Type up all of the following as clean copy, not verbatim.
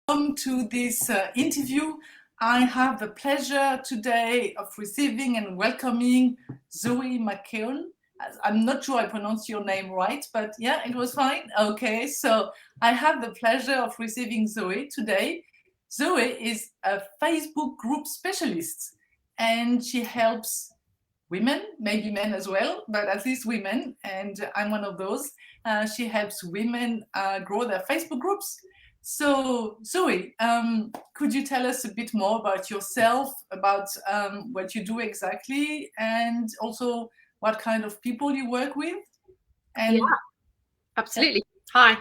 to this interview. I have the pleasure today of receiving and welcoming Zoe McKeown. I'm not sure I pronounced your name right, but yeah, it was fine. Okay, so I have the pleasure of receiving Zoe today. Zoe is a Facebook group specialist, and she helps women, maybe men as well, but at least women, and I'm one of those. She helps women grow their Facebook groups. So, Zoe, could you tell us a bit more about yourself, about what you do exactly, and also what kind of people you work with? And yeah, absolutely. Hi.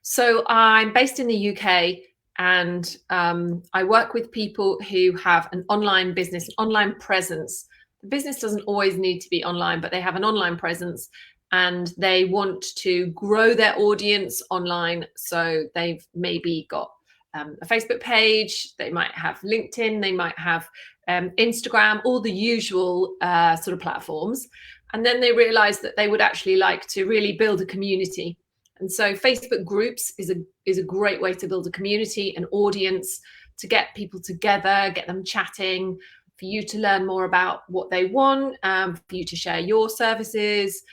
So I'm based in the UK, and I work with people who have an online business, online presence. The business doesn't always need to be online, but they have an online presence and they want to grow their audience online. So they've maybe got a Facebook page, they might have LinkedIn, they might have Instagram, all the usual sort of platforms. And then they realize that they would actually like to really build a community. And so Facebook groups is a great way to build a community, an audience, to get people together, get them chatting, for you to learn more about what they want, for you to share your services.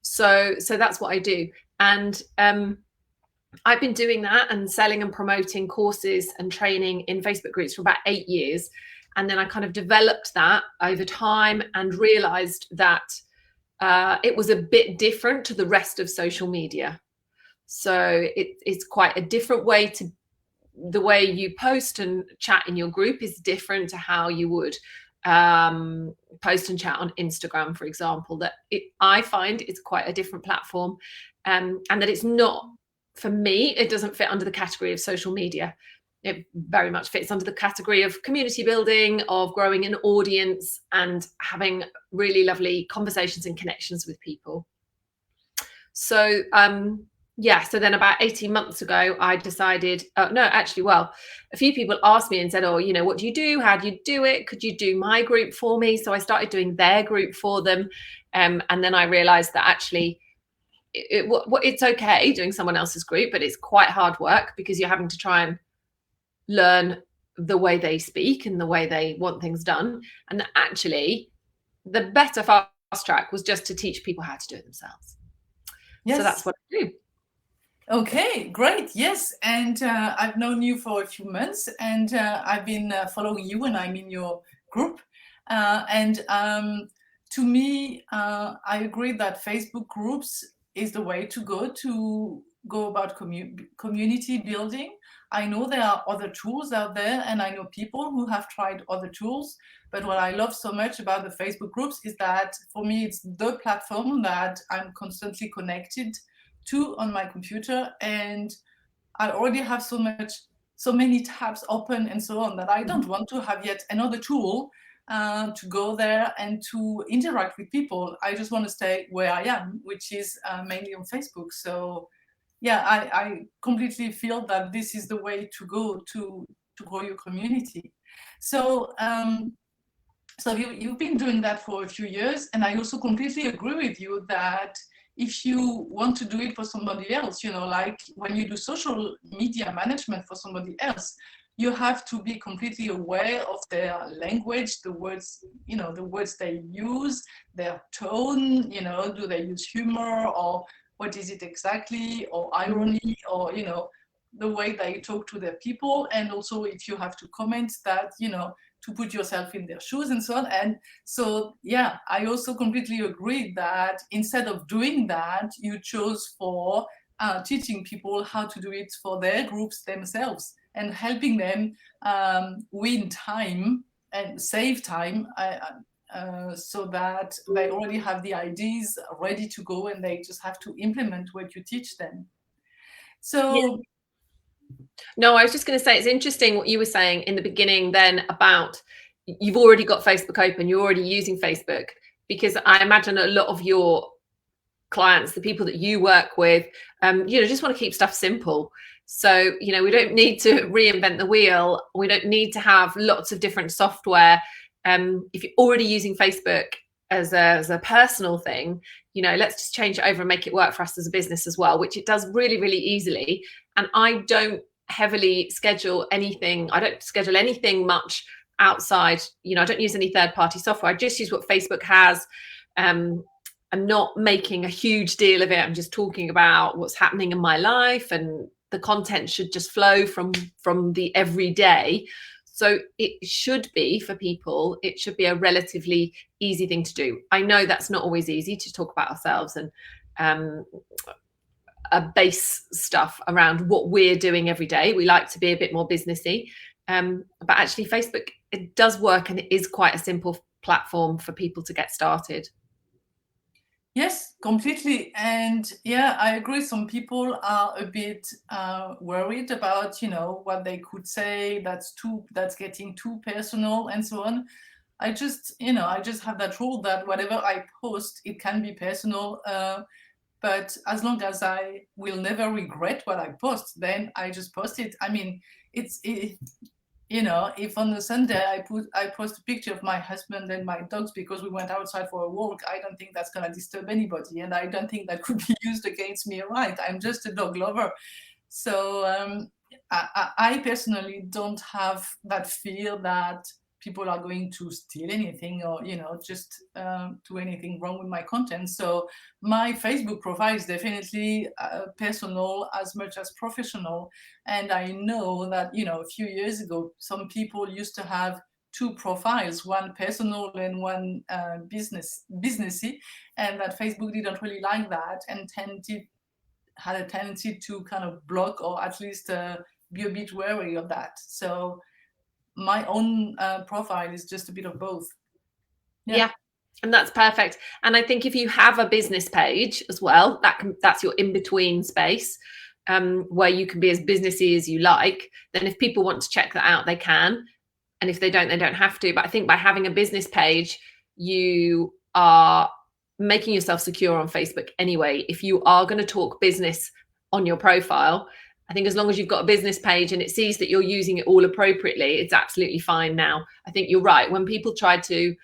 So that's what I do. And I've been doing that and selling and promoting courses and training in Facebook groups for about 8 years. And then I kind of developed that over time and realized that it was a bit different to the rest of social media. So it's quite a different way to the way you post and chat in your group is different to how you would post and chat on Instagram, for example. That I find it's quite a different platform, and that it's not, for me, it doesn't fit under the category of social media. It very much fits under the category of community building, of growing an audience and having really lovely conversations and connections with people. So so then about 18 months ago, I decided, a few people asked me and said, oh, what do you do? How do you do it? Could you do my group for me? So I started doing their group for them. And then I realized that actually it's okay doing someone else's group, but it's quite hard work because you're having to try and learn the way they speak and the way they want things done. And actually, the better fast track was just to teach people how to do it themselves. Yes. So that's what I do. Okay, great. Yes. And I've known you for a few months, and I've been following you when I'm in your group. To me, I agree that Facebook groups is the way to go about community building. I know there are other tools out there, and I know people who have tried other tools. But what I love so much about the Facebook groups is that for me, it's the platform that I'm constantly connected to on my computer, and I already have so many tabs open and so on that I don't want to have yet another tool to go there and to interact with people. I just want to stay where I am, which is mainly on Facebook. So yeah, I completely feel that this is the way to go to grow your community. So you've been doing that for a few years, and I also completely agree with you that if you want to do it for somebody else, like when you do social media management for somebody else, you have to be completely aware of their language, the words they use, their tone, do they use humor, or what is it exactly, or irony, or, the way they talk to their people. And also if you have to comment that, to put yourself in their shoes and so on. And so, yeah, I also completely agree that instead of doing that, you chose for teaching people how to do it for their groups themselves and helping them win time and save time so that they already have the ideas ready to go and they just have to implement what you teach them. So... Yeah. No, I was just going to say, it's interesting what you were saying in the beginning then about you've already got Facebook open, you're already using Facebook, because I imagine a lot of your clients, the people that you work with, just want to keep stuff simple. So, we don't need to reinvent the wheel. We don't need to have lots of different software. If you're already using Facebook as a personal thing, let's just change it over and make it work for us as a business as well, which it does really, really easily. And I don't heavily schedule anything. I don't schedule anything much outside. You know, I don't use any third-party software. I just use what Facebook has. I'm not making a huge deal of it. I'm just talking about what's happening in my life, and the content should just flow from the everyday. So it should be, for people, it should be a relatively easy thing to do. I know that's not always easy to talk about ourselves and a base stuff around what we're doing every day. We like to be a bit more businessy, but actually Facebook, it does work, and it is quite a simple platform for people to get started. Yes, completely. And yeah, I agree. Some people are a bit worried about, you know, what they could say, that's getting too personal and so on. I just have that rule that whatever I post, it can be personal, but as long as I will never regret what I post, then I just post it. I mean, you know, if on a Sunday I post a picture of my husband and my dogs because we went outside for a walk, I don't think that's going to disturb anybody, and I don't think that could be used against me, right? I'm just a dog lover. So I personally don't have that fear that people are going to steal anything or, you know, just do anything wrong with my content. So my Facebook profile is definitely personal as much as professional. And I know that, you know, a few years ago, some people used to have two profiles, one personal and one businessy, and that Facebook didn't really like that and had a tendency to kind of block, or at least be a bit wary of that. So my own profile is just a bit of both. Yeah, and that's perfect. And I think if you have a business page as well, that's your in-between space, where you can be as businessy as you like. Then if people want to check that out, they can, and if they don't have to. But I think by having a business page, you are making yourself secure on Facebook anyway. If you are going to talk business on your profile, I think as long as you've got a business page and it sees that you're using it all appropriately, it's absolutely fine now. I think you're right. When people tried to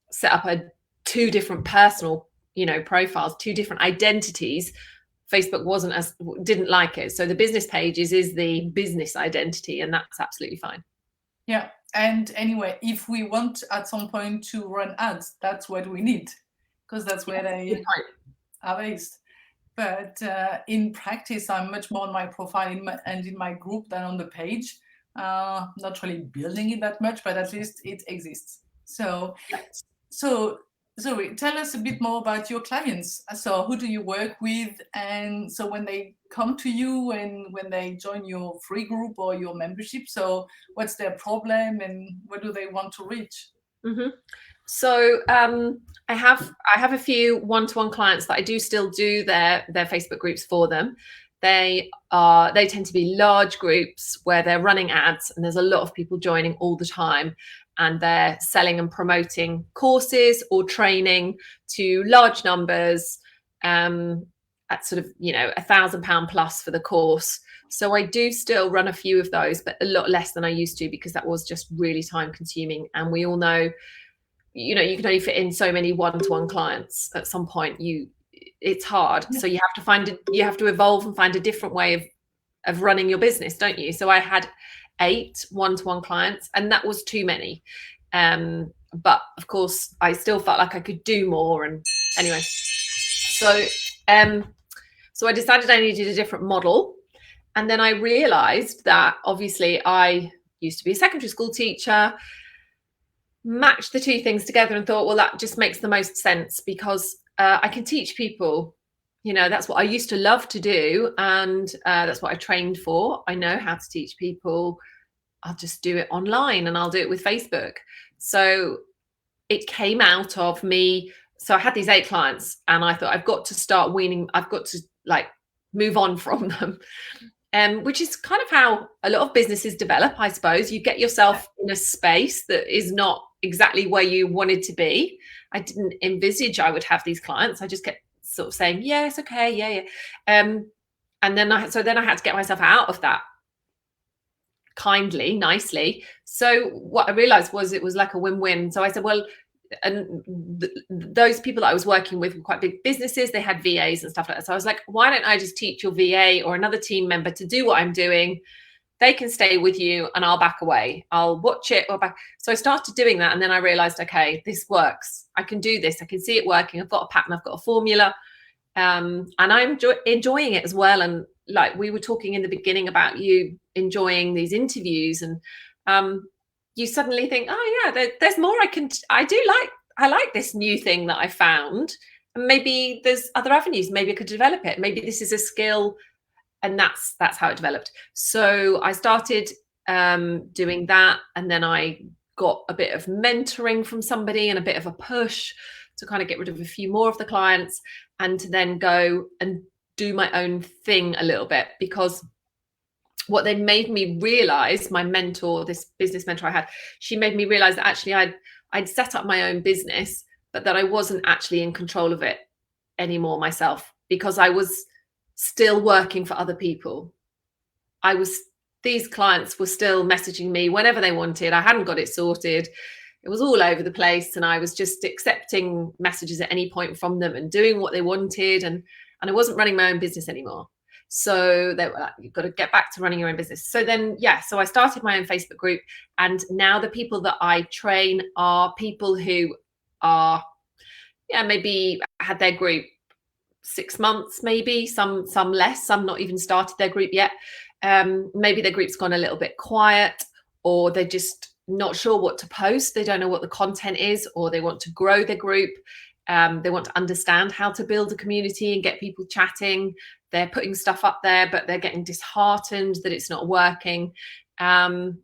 set up two different personal, you know, profiles, two different identities, Facebook didn't like it. So the business pages is the business identity, and that's absolutely fine. Yeah. And anyway, if we want at some point to run ads, that's what we need, because that's where they are based. But in practice, I'm much more on my profile and in my group than on the page. Not really building it that much, but at least it exists. So tell us a bit more about your clients. So who do you work with? And so when they come to you and when they join your free group or your membership, so what's their problem and what do they want to reach? Mm-hmm. So I have a few one-to-one clients that I do still do their Facebook groups for them. They tend to be large groups where they're running ads, and there's a lot of people joining all the time, and they're selling and promoting courses or training to large numbers at sort of, you know, £1,000 plus for the course. So I do still run a few of those, but a lot less than I used to, because that was just really time consuming. And we all know, you know, you can only fit in so many one-to-one clients at some point. It's hard. So you have to evolve and find a different way of running your business, don't you? So I had 8 one-to-one clients, and that was too many. But of course I still felt like I could do more. And anyway, so I decided I needed a different model. And then I realized that obviously I used to be a secondary school teacher, matched the two things together and thought, well, that just makes the most sense, because I can teach people, you know, that's what I used to love to do, and that's what I trained for. I know how to teach people. I'll just do it online, and I'll do it with Facebook. So it came out of me. So I had these 8 clients, and I thought, I've got to start weaning. I've got to like move on from them. Which is kind of how a lot of businesses develop, I suppose. You get yourself in a space that is not exactly where you wanted to be. I didn't envisage I would have these clients. I just kept sort of saying, yes, okay, yeah. And then I had to get myself out of that kindly, nicely. So what I realized was it was like a win-win. So I said, well, and those people that I was working with were quite big businesses. They had VAs and stuff like that. So I was like, why don't I just teach your VA or another team member to do what I'm doing? they can stay with you and I'll back away. I'll watch it or back. So I started doing that. And then I realized, okay, this works. I can do this. I can see it working. I've got a pattern. I've got a formula. And I'm enjoying it as well. And like we were talking in the beginning about you enjoying these interviews, and you suddenly think, oh yeah, there's more I like this new thing that I found. And maybe there's other avenues. Maybe I could develop it. Maybe this is a skill. And that's how it developed. So I started doing that. And then I got a bit of mentoring from somebody and a bit of a push to kind of get rid of a few more of the clients, and to then go and do my own thing a little bit. Because what they made me realize, my mentor, this business mentor I had, she made me realize that actually I'd set up my own business, but that I wasn't actually in control of it anymore myself, because I was still working for other people. These clients were still messaging me whenever they wanted. I hadn't got it sorted. It was all over the place. And I was just accepting messages at any point from them and doing what they wanted. And I wasn't running my own business anymore. So they were like, you've got to get back to running your own business. So then, so I started my own Facebook group. And now the people that I train are people who are, maybe had their group 6 months, maybe some less, some not even started their group yet. Maybe their group's gone a little bit quiet, or they're just not sure what to post. They don't know what the content is, or they want to grow their group. They want to understand how to build a community and get people chatting. They're putting stuff up there, but they're getting disheartened that it's not working. And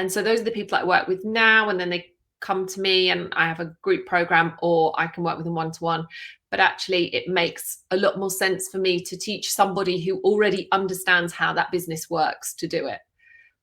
so those are the people that I work with now. And then they come to me and I have a group program, or I can work with them one-to-one. But actually it makes a lot more sense for me to teach somebody who already understands how that business works to do it,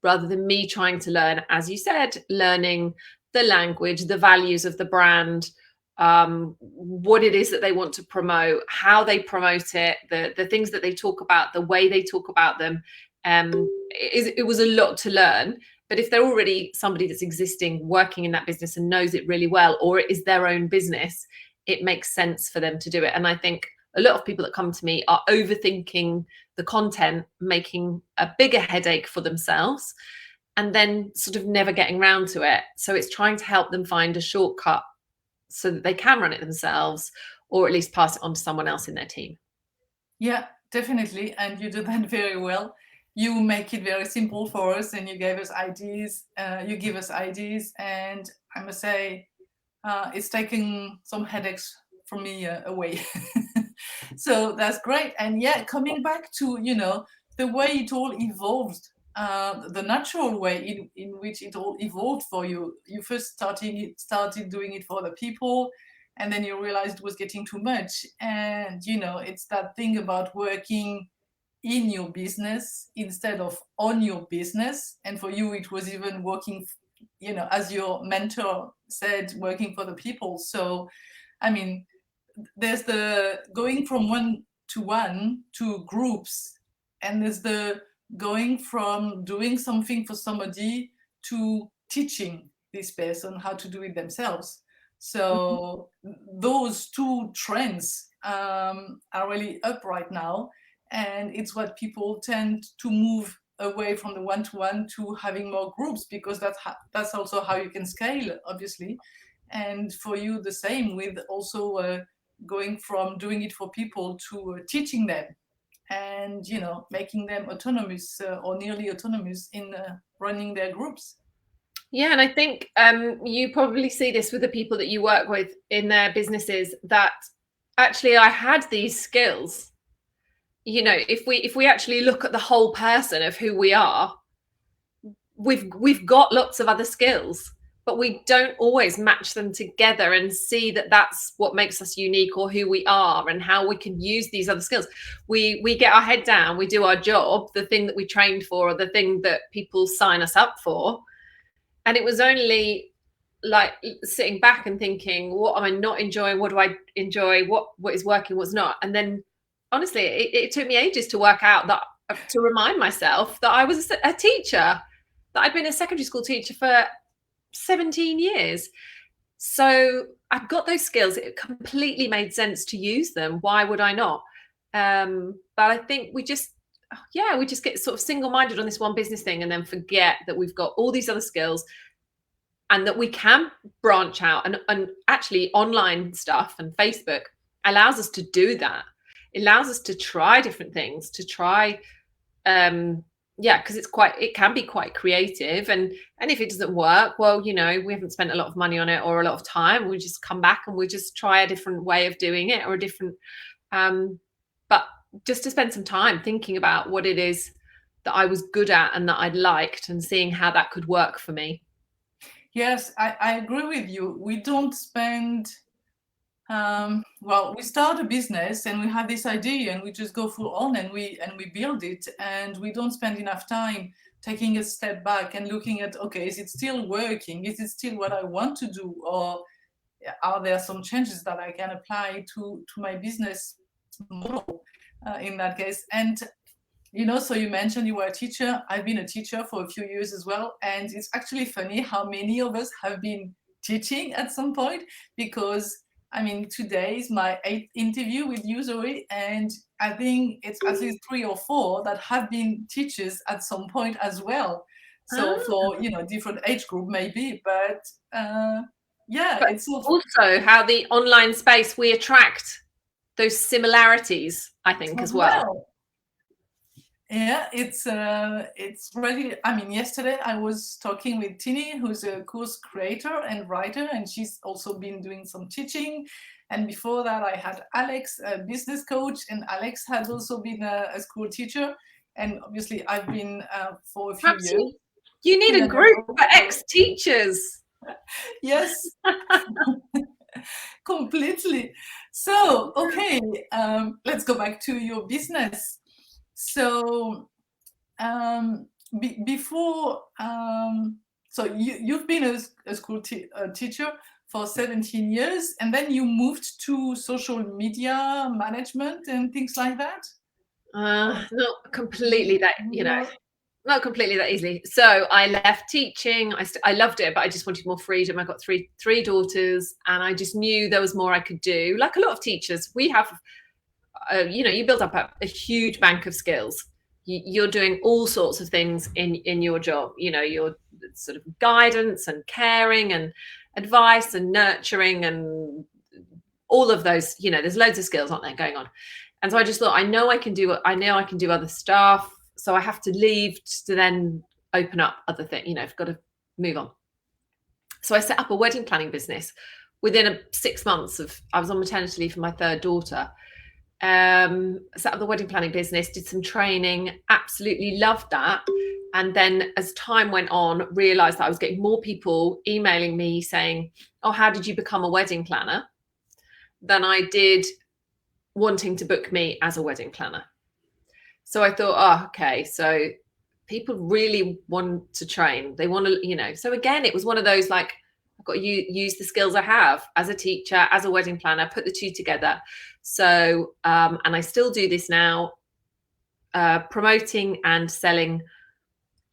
rather than me trying to learn, as you said, learning the language, the values of the brand, what it is that they want to promote, how they promote it, the things that they talk about, the way they talk about them. It was a lot to learn. But if they're already somebody that's existing, working in that business and knows it really well, or it is their own business, it makes sense for them to do it. And I think a lot of people that come to me are overthinking the content, making a bigger headache for themselves, and then sort of never getting around to it. So it's trying to help them find a shortcut so that they can run it themselves, or at least pass it on to someone else in their team. Yeah, definitely. And you do that very well. You make it very simple for us, and you gave us ideas. You give us ideas, and I must say, it's taking some headaches from me away. So that's great. And coming back to the way it all evolved, the natural way in which it all evolved for you. You first started doing it for other people, and then you realized it was getting too much. And it's that thing about working in your business instead of on your business. And for you, it was even working, as your mentor said, working for the people. So, I mean, there's the going from one-to-one to groups, and there's the going from doing something for somebody to teaching this person how to do it themselves. So those two trends are really up right now. And it's what people tend to move away from the one-to-one to having more groups, because that's also how you can scale, obviously. And for you, the same, with also going from doing it for people to teaching them, and making them autonomous or nearly autonomous in running their groups. Yeah, and I think you probably see this with the people that you work with in their businesses, that actually I had these skills. If we actually look at the whole person of who we are, we've got lots of other skills, but we don't always match them together and see that that's what makes us unique, or who we are, and how we can use these other skills. We get our head down, we do our job, the thing that we trained for, or the thing that people sign us up for. And it was only like sitting back and thinking, what am I not enjoying? What do I enjoy? What is working? What's not? And then honestly, it took me ages to work out that, to remind myself that I was a teacher, that I'd been a secondary school teacher for 17 years. So I've got those skills. It completely made sense to use them. Why would I not? But I think we just yeah, we just get sort of single-minded on this one business thing and then forget that we've got all these other skills and that we can branch out. And actually online stuff and Facebook allows us to do that. It allows us to try different things, to try, yeah, because it can be quite creative. And if it doesn't work, well, you know, we haven't spent a lot of money on it or a lot of time. We just come back and we just try a different way of doing it, or a different, but just to spend some time thinking about what it is that I was good at and that I'd liked, and seeing how that could work for me. Yes, I agree with you. We don't spend, well, we start a business and we have this idea and we just go full on and we build it, and we don't spend enough time taking a step back and looking at, okay, is it still working? Is it still what I want to do? Or are there some changes that I can apply to my business model in that case? And you know, so you mentioned you were a teacher. I've been a teacher for a few years as well. And it's actually funny how many of us have been teaching at some point, because I mean, today is my 8th interview with you, Zoe, and I think it's at least 3 or 4 that have been teachers at some point as well. So for, you know, different age group maybe, but yeah, but it's also how the online space, we attract those similarities, I think, as well. Yeah, it's really, I mean, yesterday I was talking with Tini, who's a course creator and writer, and she's also been doing some teaching. And before that, I had Alex, a business coach, and Alex has also been a school teacher. And obviously, I've been for a few years. You need a group for ex-teachers. Yes, completely. So, okay, let's go back to your business. So before, so you've been a school teacher for 17 years, and then you moved to social media management and things like that? Not completely that, you know, not completely that easily. So I left teaching. I loved it, but I just wanted more freedom. I got three daughters, and I just knew there was more I could do. Like a lot of teachers, we have, you know, you build up a huge bank of skills. You're doing all sorts of things in your job. You know, your sort of guidance and caring and advice and nurturing and all of those. You know, there's loads of skills, aren't there, going on? And so I just thought, I know I can do other stuff. So I have to leave to then open up other things. You know, I've got to move on. So I set up a wedding planning business within 6 months of, I was on maternity leave for my 3rd daughter. Set up the wedding planning business, did some training, absolutely loved that. And then as time went on, realized that I was getting more people emailing me saying, oh, how did you become a wedding planner, than I did wanting to book me as a wedding planner. So I thought, oh, okay, so people really want to train. They want to, you know, so again, it was one of those, like, I've got to use the skills I have as a teacher, as a wedding planner, put the two together. So, and I still do this now, promoting and selling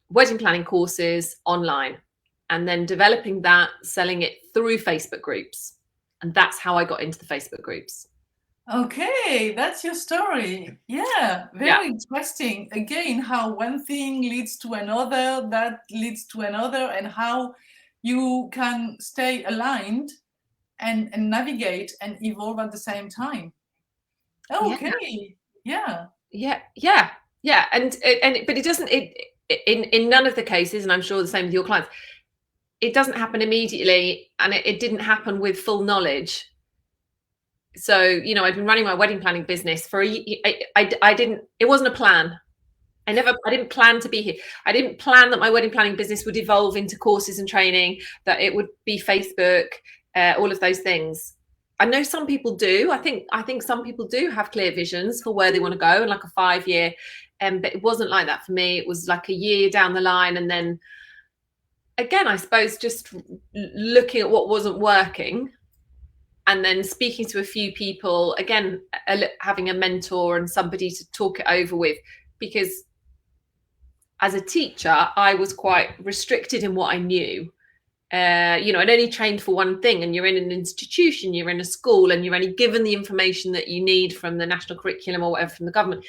wedding planning courses online, and then developing that, selling it through Facebook groups. And that's how I got into the Facebook groups. Okay, that's your story. Yeah, very interesting. Again, how one thing leads to another, that leads to another, and how you can stay aligned and navigate and evolve at the same time. Okay, yeah. And but it doesn't, in none of the cases, and I'm sure the same with your clients, it doesn't happen immediately, and it didn't happen with full knowledge. So, you know, I'd been running my wedding planning business for it wasn't a plan. I didn't plan to be here. I didn't plan that my wedding planning business would evolve into courses and training, that it would be Facebook, all of those things. I know some people do. I think some people do have clear visions for where they want to go, and like a 5-year, but it wasn't like that for me. It was like a year down the line. And then again, I suppose just looking at what wasn't working, and then speaking to a few people, again, having a mentor and somebody to talk it over with, because as a teacher, I was quite restricted in what I knew. You know, I'd only trained for one thing, and you're in an institution, you're in a school, and you're only given the information that you need from the national curriculum or whatever from the government.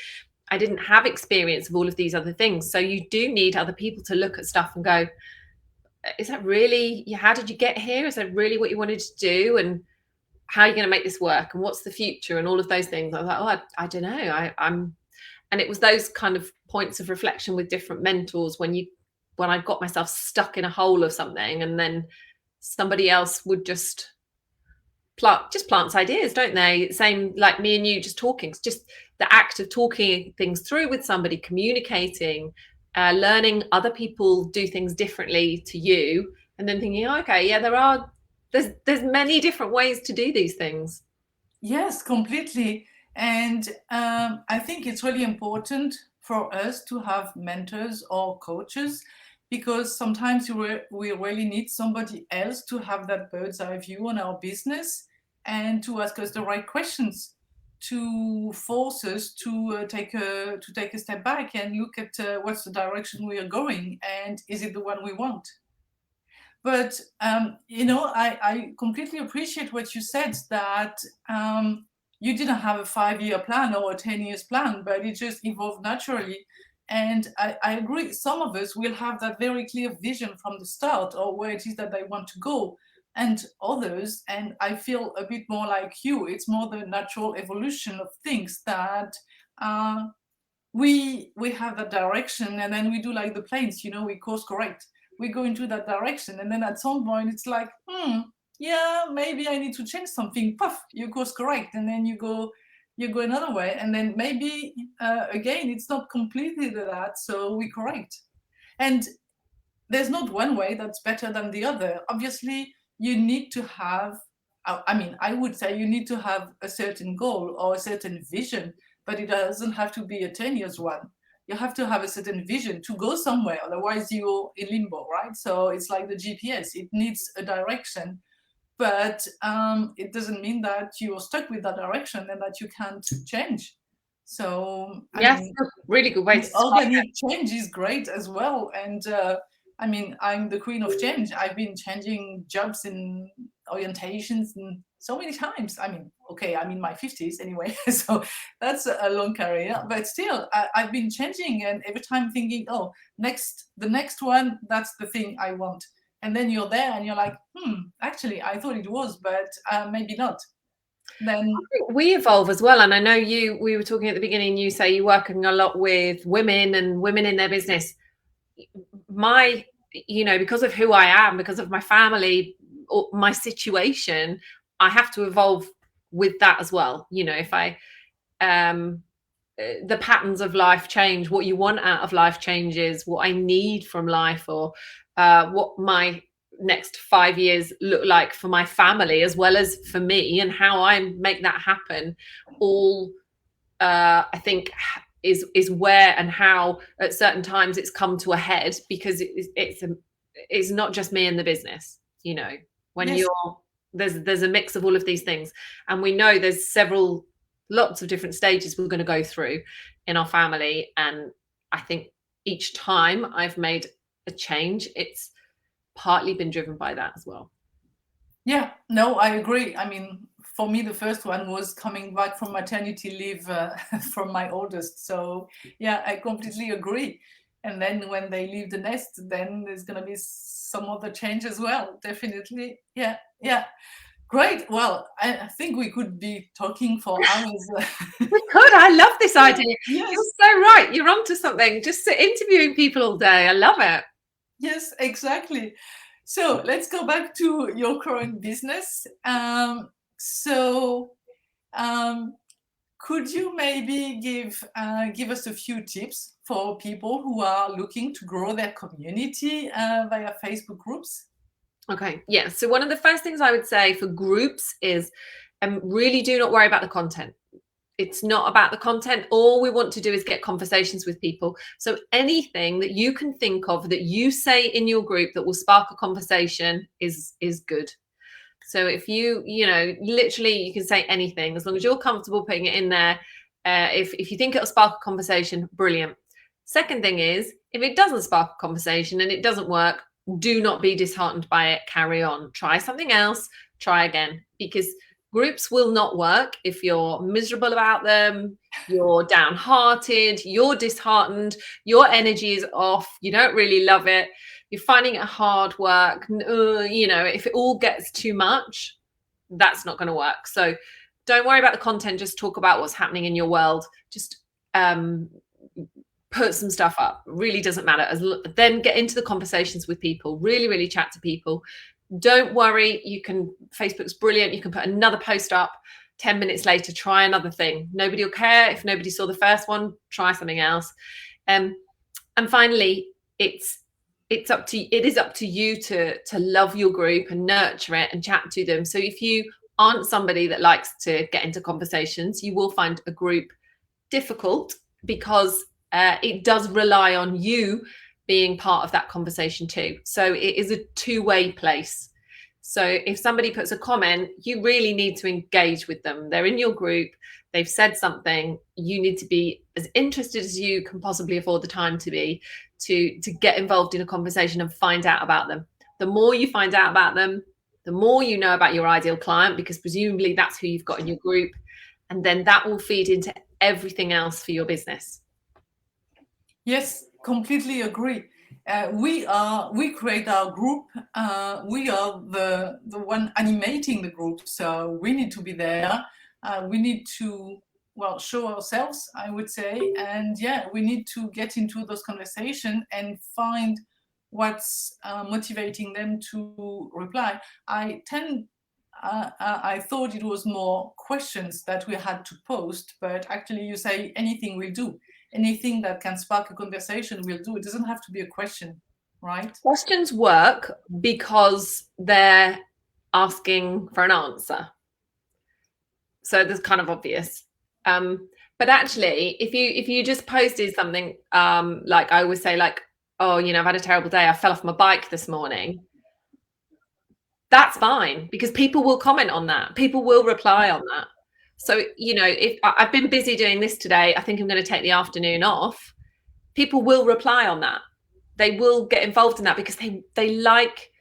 I didn't have experience of all of these other things. So you do need other people to look at stuff and go, is that really, how did you get here? Is that really what you wanted to do? And how are you going to make this work? And what's the future? And all of those things. I was like, oh, I don't know. And it was those kind of points of reflection with different mentors when I got myself stuck in a hole of something, and then somebody else would just plants ideas, don't they? Same like me and you just talking. It's just the act of talking things through with somebody, communicating, learning other people do things differently to you, and then thinking, oh, okay, yeah, there's many different ways to do these things. Yes, completely. And I think it's really important for us to have mentors or coaches, because sometimes we really need somebody else to have that bird's eye view on our business and to ask us the right questions, to force us to take a step back and look at what's the direction we are going, and is it the one we want. But I completely appreciate what you said, that you didn't have a 5-year plan or a 10 years plan, but it just evolved naturally. And I agree, some of us will have that very clear vision from the start, or where it is that they want to go. And others, and I feel a bit more like you, it's more the natural evolution of things, that we have that direction, and then we do like the planes, we course correct. We go into that direction, and then at some point it's like, yeah, maybe I need to change something. Puff, you course correct, and then you go another way, and then maybe again it's not completely that, so we correct. And there's not one way that's better than the other. Obviously, you need to have, I would say you need to have a certain goal or a certain vision, but it doesn't have to be a 10 years one. You have to have a certain vision to go somewhere, otherwise you're in limbo, right? So it's like the GPS, it needs a direction, but it doesn't mean that you're stuck with that direction and that you can't change. So yes, really good way to organic change is great as well. And I'm the queen of change. I've been changing jobs and orientations and so many times. I'm in my 50s anyway, so that's a long career, but still I've been changing, and every time thinking, oh, the next one, that's the thing I want. And then you're there and you're like, actually I thought it was, but maybe not. Then we evolve as well. And I know we were talking at the beginning, you say you're working a lot with women and women in their business. Because of who I am, because of my family or my situation, I have to evolve with that as well. If the patterns of life change, what you want out of life changes, what I need from life, or what my next 5 years look like for my family as well as for me, and how I make that happen, all I think is where and how at certain times it's come to a head, because it's not just me and the business, when yes. there's a mix of all of these things, and we know there's lots of different stages we're going to go through in our family. And I think each time I've made a change, it's partly been driven by that as well. Yeah, no, I agree. For me, the first one was coming back from maternity leave from my oldest. So yeah, I completely agree. And then when they leave the nest, then there's going to be some other change as well. Definitely. Yeah. Great. Well, I think we could be talking for hours. We could. I love this idea. Yes. You're so right. You're onto something. Just interviewing people all day. I love it. Yes, exactly. So let's go back to your current business. Could you maybe give us a few tips for people who are looking to grow their community via Facebook groups? Okay, yeah. So one of the first things I would say for groups is really do not worry about the content. It's not about the content. All we want to do is get conversations with people. So anything that you can think of that you say in your group that will spark a conversation is good. So if literally you can say anything, as long as you're comfortable putting it in there. If you think it'll spark a conversation, brilliant. Second thing is, if it doesn't spark a conversation and it doesn't work, do not be disheartened by it. Carry on. Try something else. Try again. Because Groups will not work if you're miserable about them, you're downhearted, you're disheartened, your energy is off, you don't really love it, you're finding it hard work. If it all gets too much, that's not going to work. So don't worry about the content. Just talk about what's happening in your world. Just put some stuff up. Really doesn't matter. Then get into the conversations with people. Really, really chat to people. Don't worry. Facebook's brilliant. You can put another post up 10 minutes later, try another thing. Nobody will care. If nobody saw the first one, try something else. And finally, it is up to you to love your group and nurture it and chat to them. So if you aren't somebody that likes to get into conversations, you will find a group difficult, because it does rely on you being part of that conversation too. So it is a two-way place. So if somebody puts a comment, you really need to engage with them. They're in your group, they've said something, you need to be as interested as you can possibly afford the time to be, to get involved in a conversation and find out about them. The more you find out about them, the more you know about your ideal client, because presumably that's who you've got in your group, and then that will feed into everything else for your business. Yes, completely agree. We create our group. We are the one animating the group, so we need to be there. We need to show ourselves, I would say, and we need to get into those conversations and find what's motivating them to reply. I thought it was more questions that we had to post, but actually you say anything will do. Anything that can spark a conversation will do. It doesn't have to be a question, right? Questions work because they're asking for an answer. So that's kind of obvious. But actually, if you just posted something like I always say, like, oh, I've had a terrible day, I fell off my bike this morning, that's fine, because people will comment on that. People will reply on that. So, if I've been busy doing this today, I think I'm going to take the afternoon off, people will reply on that. They will get involved in that because they like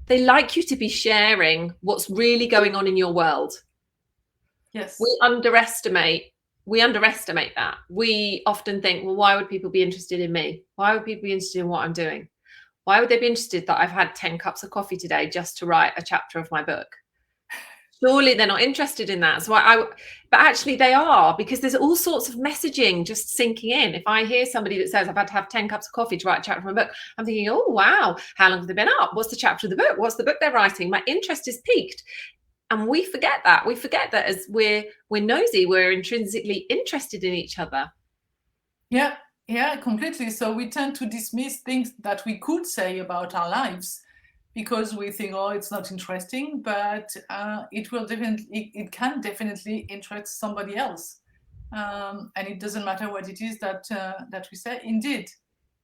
you to be sharing what's really going on in your world. Yes. We underestimate that. We often think, well, why would people be interested in me? Why would people be interested in what I'm doing? Why would they be interested that I've had 10 cups of coffee today just to write a chapter of my book? Surely they're not interested in that. But actually they are, because there's all sorts of messaging just sinking in. If I hear somebody that says I've had to have 10 cups of coffee to write a chapter of my book, I'm thinking, oh, wow, how long have they been up? What's the chapter of the book? What's the book they're writing? My interest is piqued. And we forget that. We forget that as we're nosy, we're intrinsically interested in each other. Yeah, completely. So we tend to dismiss things that we could say about our lives because we think, oh, it's not interesting, but it can definitely interest somebody else. And it doesn't matter what it is that we say. Indeed,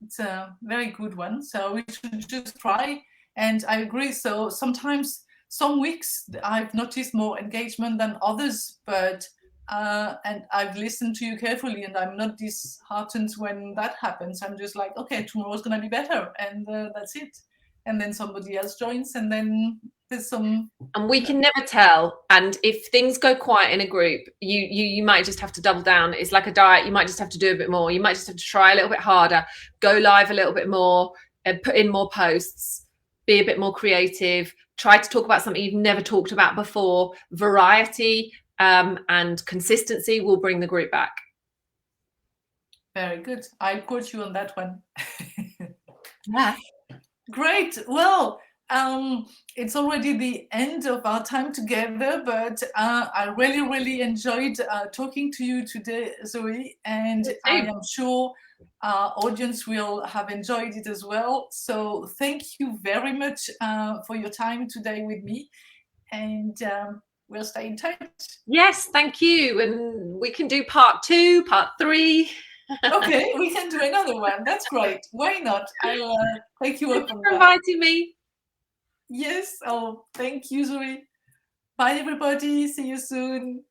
it's a very good one. So we should just try. And I agree. So sometimes, some weeks, I've noticed more engagement than others, but and I've listened to you carefully, and I'm not disheartened when that happens. I'm just like, okay, tomorrow's going to be better, and that's it. And then somebody else joins, and then there's some. And we can never tell. And if things go quiet in a group, you might just have to double down. It's like a diet. You might just have to do a bit more. You might just have to try a little bit harder, go live a little bit more, and put in more posts, be a bit more creative, try to talk about something you've never talked about before. Variety and consistency will bring the group back. Very good. I quote you on that one. Yeah. Great. Well, it's already the end of our time together, but I really, really enjoyed talking to you today, Zoe, and I am sure our audience will have enjoyed it as well. So thank you very much for your time today with me, and we'll stay in touch. Yes, thank you. And we can do part 2, part 3. Okay, we can do another one. That's great. Why not? I'll take you up on that. Thank you for inviting me. Yes. Oh, thank you, Zoe. Bye, everybody. See you soon.